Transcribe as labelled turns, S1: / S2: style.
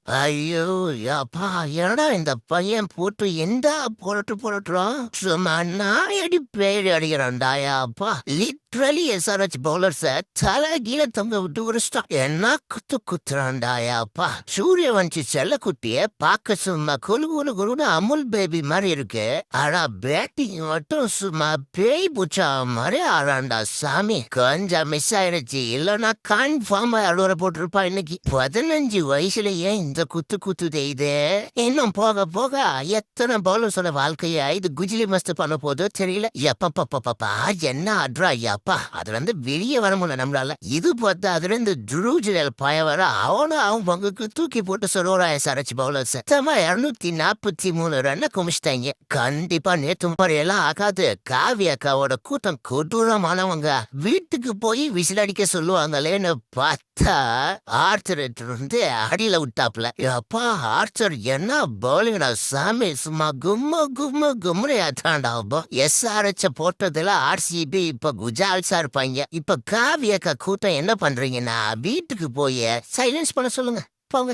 S1: ஐயோ! யப்பா! என்னடா இந்த பையன் போட்டு எந்தா புரட்டுறான்? சும்மா நாயடி பேய் அடிக்கிறான்டா யப்பா! லிட்ரலி எஸ்ஆர்எச் பவுலர்ஸ தலைகீழ தொங்க விட்டு உரிச்சிட்டான். என்ன குத்துறான்டா யப்பா! சூரியவன்ஷி செல்லக்குட்டிய பார்க்க சும்மா குளு குளு குளுன்னு அமுல் பேபி மாரி இருக்கு. ஆனா பேட்டிங் மட்டும் சும்மா பேய் பூச்சா மாரி ஆடுறான்டா சாமி. கொஞ்சம் மிஸ் ஆயிடுச்சு. இல்லன்னா கன்ஃபார்மா அழுவர போட்டிருப்பான் இன்னைக்கு. 15 வயசுலயே இந்த குத்துதே இது. இன்னும் போக போக எத்தனை பவுலர்ஸோட வாழ்க்கைய இது குஜிலி மஸ்து பண்ண போதோ தெரியல. எப்பப்பப்பப்பா என்ன ஆடுறா யப்பா! அதுல இருந்து வெளியே வர முடியல நம்மளால. இது பார்த்தா அதுல இருந்து ட்ரூஜில் பய வர அவன் பங்குக்கு தூக்கி போட்டு சொல்லுவான் எஸ்ஆர்எச் பவுலர்ஸ். சுத்தமா 243 ரன்னை குமிச்சிட்டாங்க. கண்டிப்பா நேத்து மாதிரி எல்லாம் ஆகாது. காவி அக்காவோட கூட்டம் கொடூரமானவங்க. வீட்டுக்கு போய் விசில் அடிக்க சொல்லுவாங்களேன்னு பார்த்தா ஆர்ச்சர் இருந்து அடியில விட்டாப்ல. அப்பா ஆர்ச்சர் என்ன பவுலிங்கடா சாமி. சும்மா கும்முன்னு ஏத்தாண்டா. எஸ்ஆர்எச் போட்டதுல ஆர்சிபி இப்ப குஜால்ஸா இருப்பாங்க. இப்ப காவியக்கா கூட்டம் என்ன பண்றீங்கன்னா வீட்டுக்கு போய் சைலன்ஸ் பண்ண சொல்லுங்க போங்க.